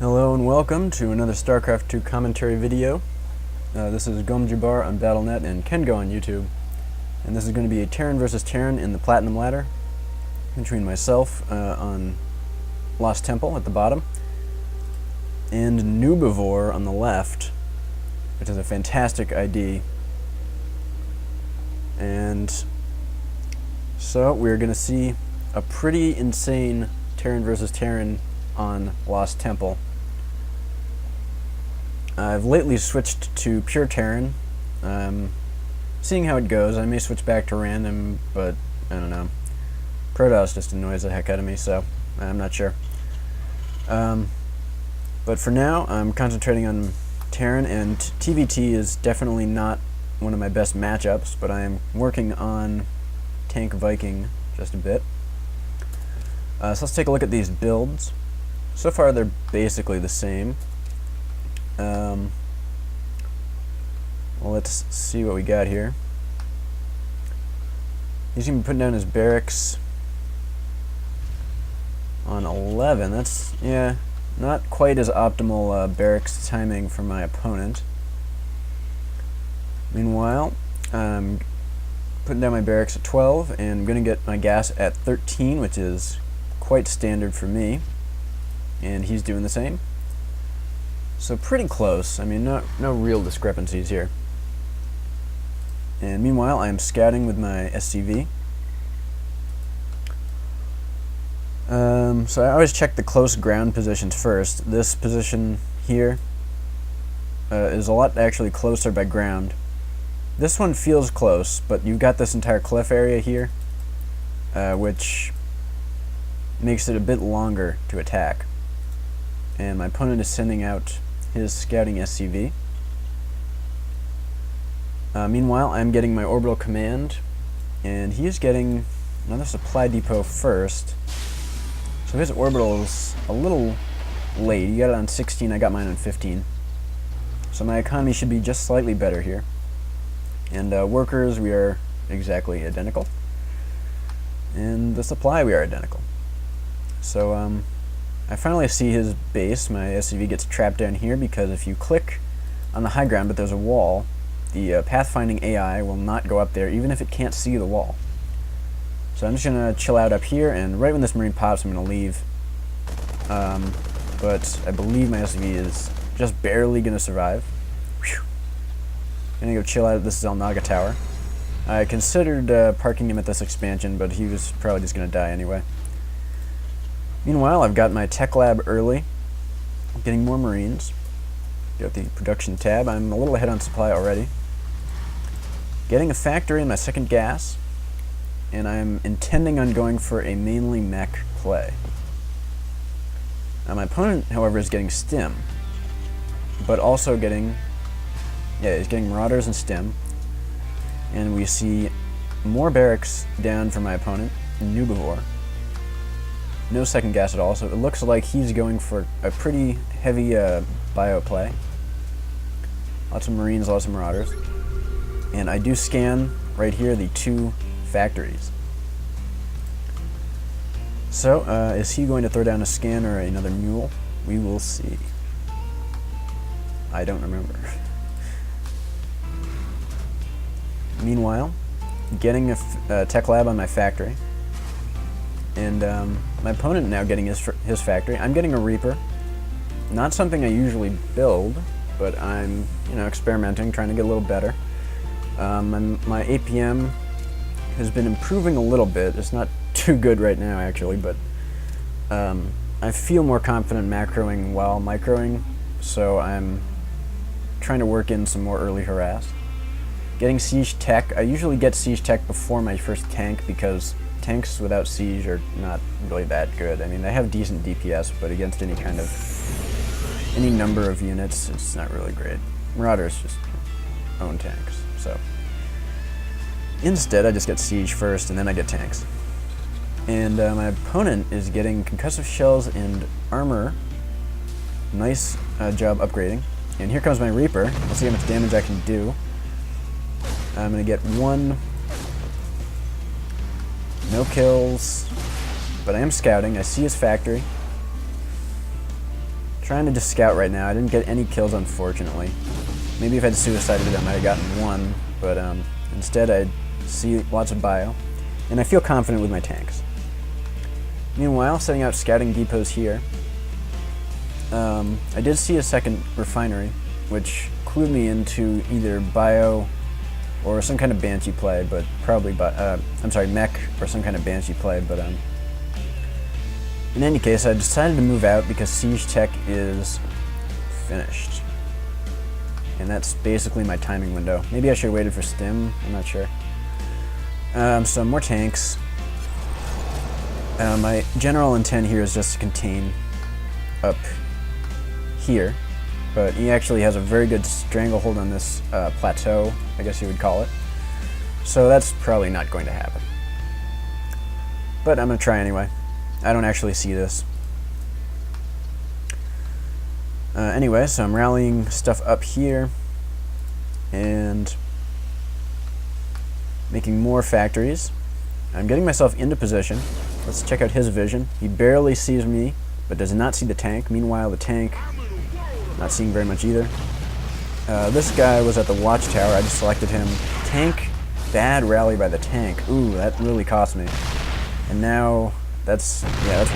Hello and welcome to another Starcraft 2 commentary video. This is GomJabbar on Battle.net and Kengo on YouTube. And this is going to be a Terran versus Terran in the Platinum Ladder between myself on Lost Temple at the bottom and Noobivore on the left, which is a fantastic ID. And so we're going to see a pretty insane Terran versus Terran on Lost Temple. I've lately switched to pure Terran, seeing how it goes. I may switch back to random, but I don't know. Protoss just annoys the heck out of me, so I'm not sure. But for now, I'm concentrating on Terran, and TvT is definitely not one of my best matchups, but I am working on Tank Viking just a bit. So let's take a look at these builds. So far, they're basically the same. Well, let's see what we got here. He's going to be putting down his barracks on 11. That's, yeah, not quite as optimal barracks timing for my opponent. Meanwhile, I'm putting down my barracks at 12, and I'm going to get my gas at 13, which is quite standard for me. And he's doing the same. So pretty close. I mean, no real discrepancies here. And meanwhile, I am scouting with my SCV. So I always check the close ground positions first. This position here is a lot actually closer by ground. This one feels close, but you've got this entire cliff area here, which makes it a bit longer to attack. And my opponent is sending out his scouting SCV. Meanwhile, I'm getting my orbital command, and he is getting another supply depot first. So his orbital is a little late. He got it on 16, I got mine on 15. So my economy should be just slightly better here. And workers, we are exactly identical. And the supply, we are identical. So I finally see his base. My SCV gets trapped down here because if you click on the high ground but there's a wall, the pathfinding AI will not go up there even if it can't see the wall. So I'm just going to chill out up here, and right when this marine pops I'm going to leave. But I believe my SCV is just barely going to survive. Whew. I'm going to go chill out at this Zelnaga tower. I considered parking him at this expansion, but he was probably just going to die anyway. Meanwhile, I've got my tech lab early, getting more marines. Got the production tab. I'm a little ahead on supply already. Getting a factory in my second gas, and I'm intending on going for a mainly mech play. Now my opponent, however, is getting stim, but also getting, he's getting marauders and stim. And we see more barracks down for my opponent, Noobivore. No second gas at all, so it looks like he's going for a pretty heavy bio play. Lots of marines, lots of marauders. And I do scan right here the two factories. So, is he going to throw down a scan or another mule? We will see. I don't remember. Meanwhile, getting a tech lab on my factory. And my opponent now getting his factory. I'm getting a Reaper. Not something I usually build, but I'm experimenting, trying to get a little better. My APM has been improving a little bit. It's not too good right now, actually, but I feel more confident macroing while microing, so I'm trying to work in some more early harass. Getting siege tech. I usually get siege tech before my first tank because tanks without siege are not really that good. I mean, they have decent DPS, but against any number of units, it's not really great. Marauders just own tanks, so. Instead, I just get siege first, and then I get tanks. And my opponent is getting concussive shells and armor. Nice job upgrading. And here comes my Reaper. Let's see how much damage I can do. I'm going to get one. No kills, but I am scouting. I see his factory. trying to just scout right now. I didn't get any kills, unfortunately. Maybe if I'd suicided it, I might have gotten one, but instead I see lots of bio, and I feel confident with my tanks. Meanwhile, setting out scouting depots here. I did see a second refinery, which clued me into either bio or some kind of Banshee play, but probably, I'm sorry, mech or some kind of Banshee play, but in any case, I decided to move out because siege tech is finished. And that's basically my timing window. Maybe I should have waited for stim, I'm not sure. So more tanks. My general intent here is just to contain up here, but he actually has a very good stranglehold on this plateau, I guess you would call it. So that's probably not going to happen. But I'm going to try anyway. I don't actually see this. Anyway, so I'm rallying stuff up here and making more factories. I'm getting myself into position. Let's check out his vision. He barely sees me, but does not see the tank. Meanwhile, the tank, not seeing very much either. This guy was at the watchtower. I just selected him. Tank, bad rally by the tank. Ooh, that really cost me. And now, that's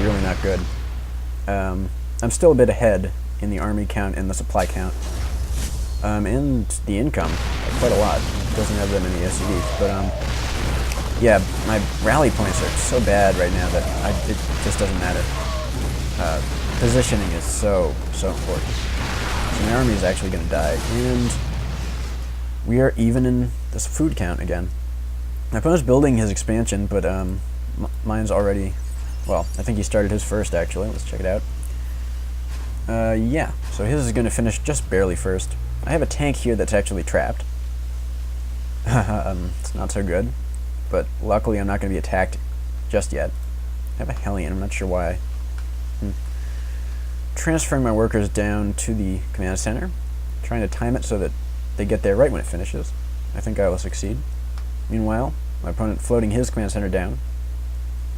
really not good. I'm still a bit ahead in the army count and the supply count. And the income, quite a lot. It doesn't have that many SCVs, but yeah, my rally points are so bad right now that it just doesn't matter. Positioning is so important. So my army is actually going to die, and we are even in this food count again. My opponent's building his expansion, but mine's already, well, I think he started his first actually. Let's check it out. Yeah, so his is going to finish just barely first. I have a tank here that's actually trapped. It's not so good, but luckily I'm not going to be attacked just yet. I have a Hellion, I'm not sure why. Transferring my workers down to the command center, trying to time it so that they get there right when it finishes. I think I will succeed. Meanwhile, my opponent floating his command center down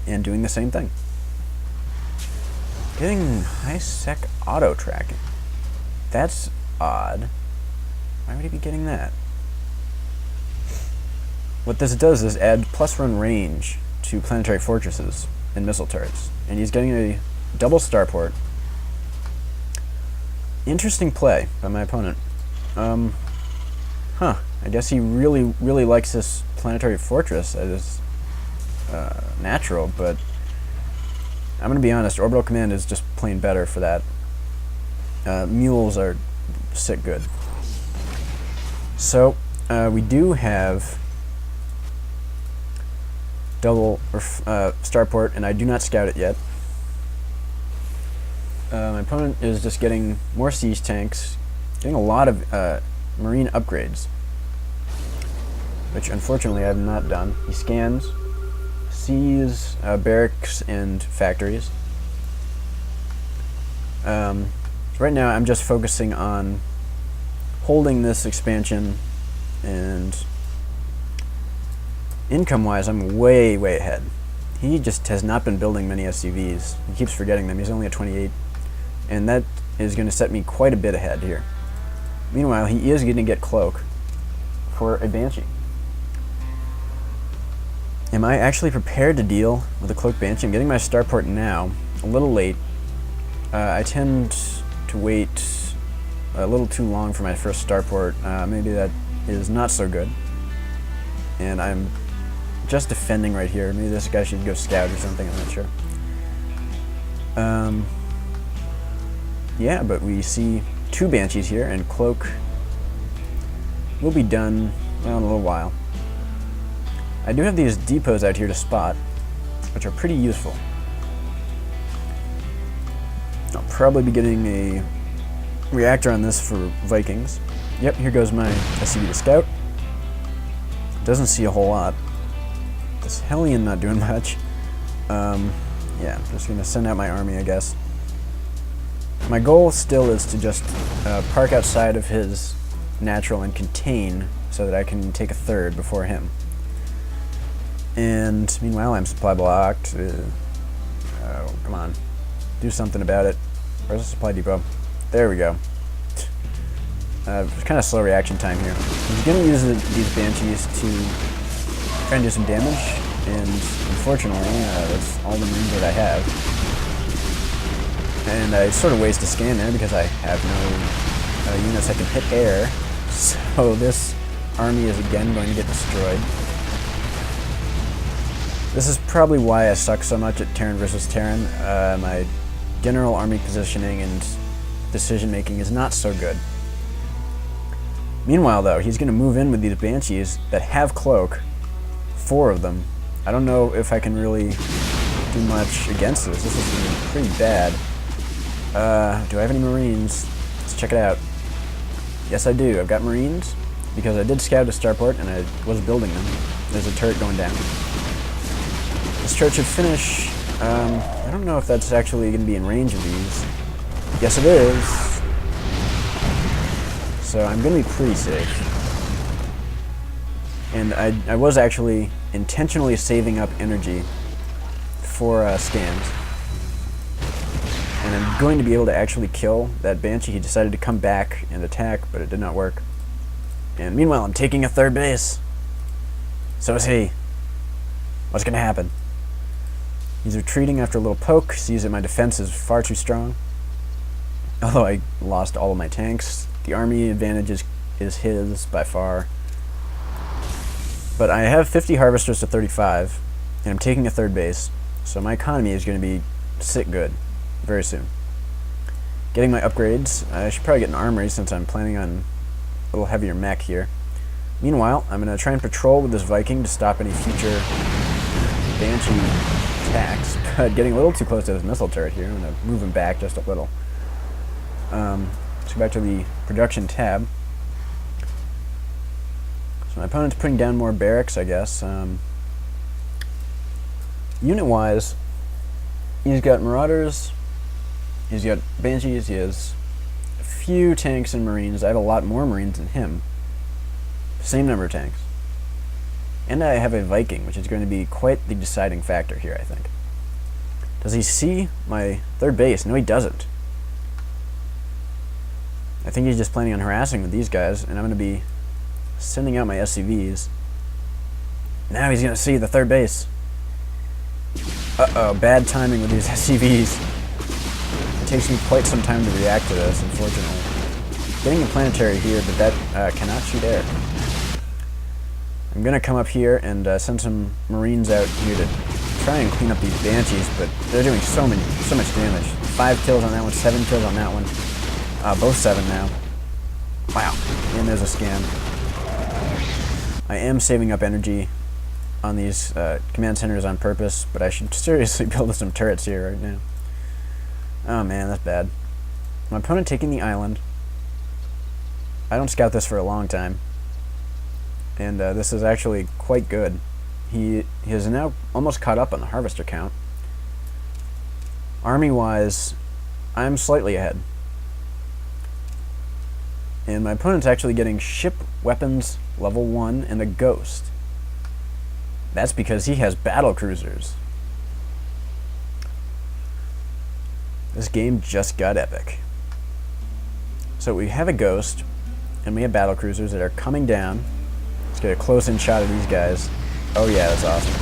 and doing the same thing. Getting high-sec auto-tracking. That's odd. Why would he be getting that? What this does is add plus-run range to planetary fortresses and missile turrets. And he's getting a double starport. Interesting play by my opponent. I guess he really likes this planetary fortress as natural, but I'm going to be honest, Orbital Command is just plain better for that. Mules are sick good. So, we do have double starport, and I do not scout it yet. My opponent is just getting more siege tanks, getting a lot of marine upgrades, which unfortunately I have not done. He scans, sees barracks and factories. So right now I'm just focusing on holding this expansion, and income-wise I'm way ahead. He just has not been building many SCVs. He keeps forgetting them. He's only at 28. And that is going to set me quite a bit ahead here. Meanwhile, he is going to get Cloak for a Banshee. Am I actually prepared to deal with a Cloak Banshee? I'm getting my starport now, a little late. I tend to wait a little too long for my first starport. Maybe that is not so good. And I'm just defending right here. Maybe this guy should go scout or something, I'm not sure. Yeah, but we see two Banshees here, and Cloak will be done, well, in a little while. I do have these depots out here to spot, which are pretty useful. I'll probably be getting a reactor on this for Vikings. Yep, here goes my SCV to scout. Doesn't see a whole lot. This Hellion not doing much. Yeah, I'm just going to send out my army, I guess. My goal still is to just park outside of his natural and contain so that I can take a third before him. And meanwhile, I'm supply blocked. Oh, come on. Do something about it. Where's the supply depot? There we go. Kind of slow reaction time here. I'm going to use these Banshees to try and do some damage, and unfortunately, that's all the Marines that I have. And I sort of waste a scan there because I have no units that can hit air. So this army is again going to get destroyed. This is probably why I suck so much at Terran versus Terran. My general army positioning and decision making is not so good. Meanwhile though, he's going to move in with these Banshees that have Cloak. 4 of them. I don't know if I can really do much against this. This is going to be pretty bad. Do I have any Marines? Let's check it out. Yes, I do. I've got Marines because I did scout a starport and I was building them. There's a turret going down. This turret should finish. I don't know if that's actually going to be in range of these. Yes, it is. So I'm going to be pretty safe. And I was actually intentionally saving up energy for scans. And I'm going to be able to actually kill that Banshee. He decided to come back and attack, but it did not work. And meanwhile, I'm taking a 3rd base. So is he. What's going to happen? He's retreating after a little poke, sees that my defense is far too strong. Although I lost all of my tanks, the army advantage is his by far. But I have 50 harvesters to 35, and I'm taking a 3rd base, so my economy is going to be sick good very soon. Getting my upgrades. I should probably get an armory since I'm planning on a little heavier mech here. Meanwhile, I'm going to try and patrol with this Viking to stop any future Banshee attacks, but getting a little too close to this missile turret here. I'm going to move him back just a little. Let's go back to the production tab. So my opponent's putting down more barracks, I guess. Unit-wise, he's got Marauders, he's got Banshees, he has a few tanks and Marines. I have a lot more Marines than him. Same number of tanks. And I have a Viking, which is going to be quite the deciding factor here, I think. Does he see my 3rd base? No, he doesn't. I think he's just planning on harassing with these guys, and I'm going to be sending out my SCVs. Now he's going to see the 3rd base. Uh-oh, bad timing with these SCVs. It takes me quite some time to react to this, unfortunately. Getting a planetary here, but that cannot shoot air. I'm going to come up here and send some Marines out here to try and clean up these Banshees, but they're doing so much damage. 5 kills on that one, 7 kills on that one. Both 7 now. Wow. And there's a scan. I am saving up energy on these command centers on purpose, but I should seriously build some turrets here right now. Oh man, that's bad. My opponent taking the island. I don't scout this for a long time. And this is actually quite good. He is now almost caught up on the harvester count. Army-wise, I'm slightly ahead. And my opponent's actually getting ship weapons level 1 and a ghost. That's because he has battle cruisers. This game just got epic. So we have a ghost, and we have battle cruisers that are coming down. Let's get a close-in shot of these guys. Oh yeah, that's awesome.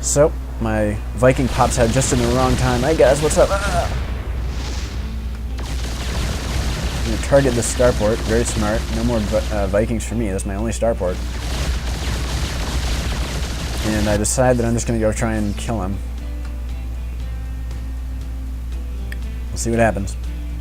So, my Viking pops out just in the wrong time. Hey guys, what's up? I'm going to target this starport. Very smart. No more Vikings for me. That's my only starport. And I decide that I'm just going to go try and kill him. We'll see what happens.